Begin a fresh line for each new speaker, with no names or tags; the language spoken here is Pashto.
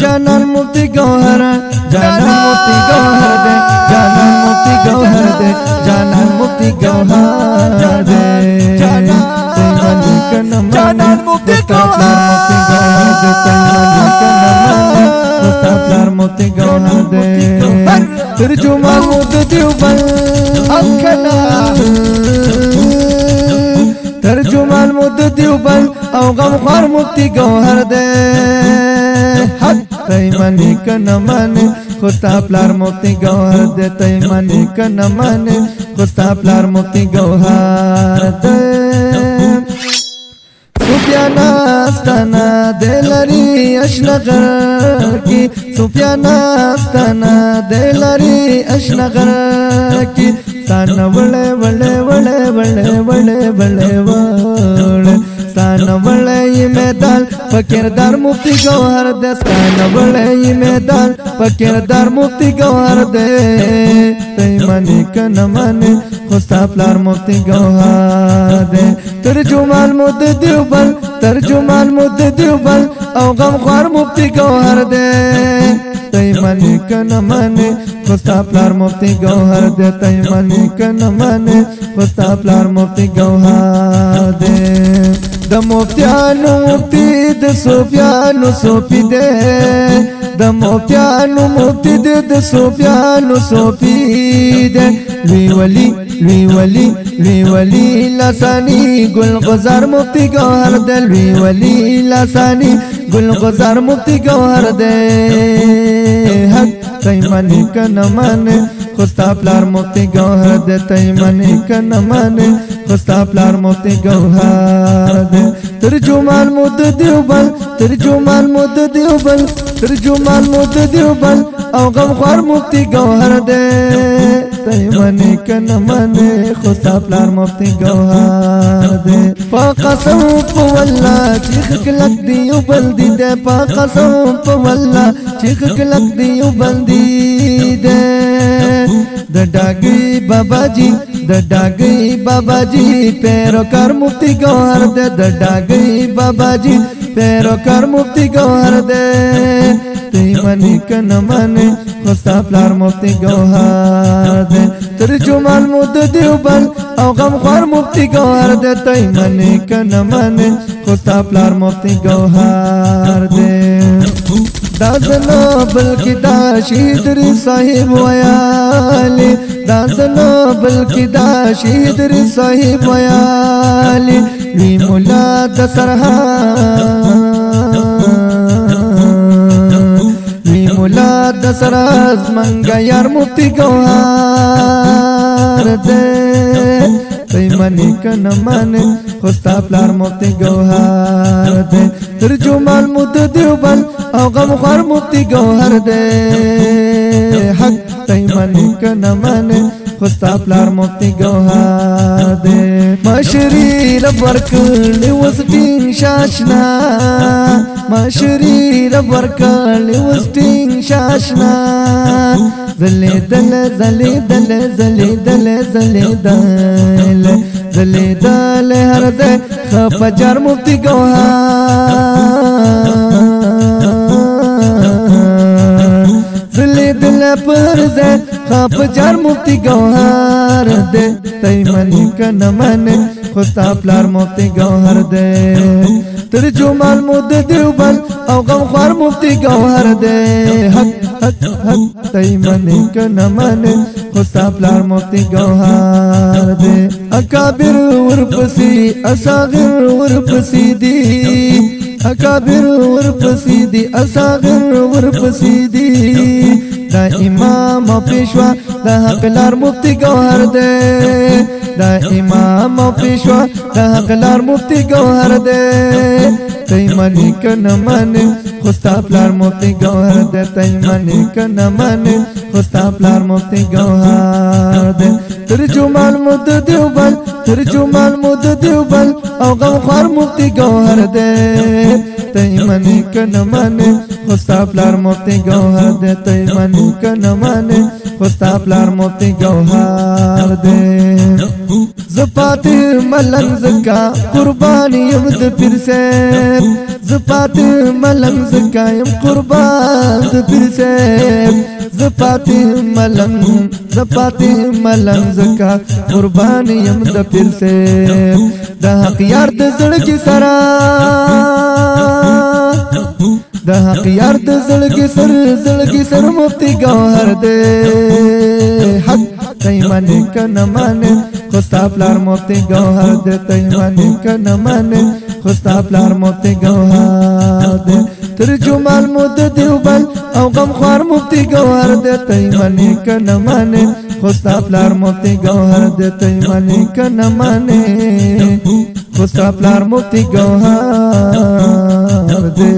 جانان مفتی گوهر جانان مفتی گوهر دے جانان مفتی گوهر دے جانان مفتی گوهر دے جانان مفتی گوهر دے مستقلار مفتی گوهر دے ترجمان مفتی دیوبند اکنا ترجمان مفتی دیوبند او غمخوار مفتی گوهر دے حق تیمانی کنا مانے خستا پلار مفتی گوهر دے تیمانی کنا مانے خستا پلار مفتی گوهر دے سوپیانا استانا دلری اشنغر کی سوپیانا استانا دلری اشنغر کی ستانا وڑے وڑے وڑے وڑے وڑے وڑے وڑے ستانا وڑے یہ میدان فکردار مفتی گوهر دے ستانا وڑے یہ میدان فکردار مفتی گوهر دے تیمانی کنمانی خستا پلار مفتی گوهر دے ترجمان مفتی دیوبند ترجمان مفتی دیوبند او غمخوار مفتی گوهر دے تیمانی کنمانی خستا پلار مفتی گوهر دے تیمانی کنمانی خستا پلار مفتی گوهر دے د مفتیانو مفتی د صوفیانو صوفی دے د مفتیانو مفتی د صوفیانو صوفی دے وی ولی وی ولی وی ولی لسانی گل غزار مفتی گوهر دے وی ولی لسانی گل غزار مفتی گوهر دے حق تیمانی کنمانی خستا پلار مفتی گوهر دے تیمانی کنمانی خستا پلار مفتی گوهر دے ترجمان مفتی دیوبند ترجمان مفتی دیوبند ترجمان مفتی دیوبند او غمخوار مفتی گوهر دے تیمانی کنمانی خستا پلار مفتی گوهر دے پا قسم پا واللہ چیخ کلک دیو بلدی دے پا قسم پا واللہ چیخ کلک دیو بلدی دے د ډاګي بابا جی د ډاګي بابا جی پیروکار مفتی گوهر دے د ډاګي بابا جی پیروکار مفتی گوهر دے تیمانی کنمانی خستا پلار مفتی گوهر دے ترجمان مفتی دیوبند او غمخوار مفتی گوهر دے تیمانی کنمانی خستا پلار مفتی گوهر دے دازنو بلکی دا شیدری صاحب ویالی دازنو بلکی دا شیدری صاحب ویالی وی مولا د سرحان وی مولا د سرحان منگا یار مفتی گوهر دے تیمانی کنمانی خستا پلار مفتی گوهر دے ترجمان مفتی دیوبند او غمخوار مفتی گوهر دے حق تیمانی کنمانی خستا پلار مفتی گوهر دے مشری رب ورکلی وسټینګ شاشنا مشری رب ورکلی وسټینګ شاشنا زلی دل زلی دل زلی دل زلی دل زلی دل هر دے خفجر مفتی گوهر زلی دل پر دے خفجر مفتی گوهر دے تیمانی کنمانی خستا پلار مفتی گوهر دے ترجمان مفتی دیوبند او غمخوار مفتی گوهر دے حق حق حق تیمانی کنمانی خستا پلار مفتی گوهر دے اکابر ورپسی اصاغر ورپسی دی اکابر ورپسی دی اصاغر ورپسی دی دا امام و پیشوا دا حق لار مفتی گوهر دے دا امام و پیشوا دا حق لار مفتی گوهر دے تیمانی کنمانی خستا پلار مفتی گوهر دے تیمانی کنمانی خستا پلار مفتی گوهر دے ترجمان مفتی دیوبند ترجمان مفتی دیوبند او غمخوار مفتی گوهر دے ته منی کنه منی خو ستا پلار مفتی گوهر دې ته منی کنه منی خو ستا پلار مفتی گوهر دې زپات ملنګ زکا قربانی یم د پیر سیب زپات ملنګ زکا یم قربان د پیر سیب زپات ملنګ زکا قربانی یم د پیر سیب د حق یار د زړګي سره د حق یار د زړګي سر مفتی گوهر دې حق ته منی کنه منی خو ستا پلار مفتی گوهر دې ته منی کنه منی خو ستا پلار مفتی گوهر دې ترجمان مو د دیوبند او غمخوار مفتی گوهر دې ته منی کنه منی خو ستا پلار مفتی گوهر دې ته منی کنه منی خو ستا پلار مفتی گوهر دې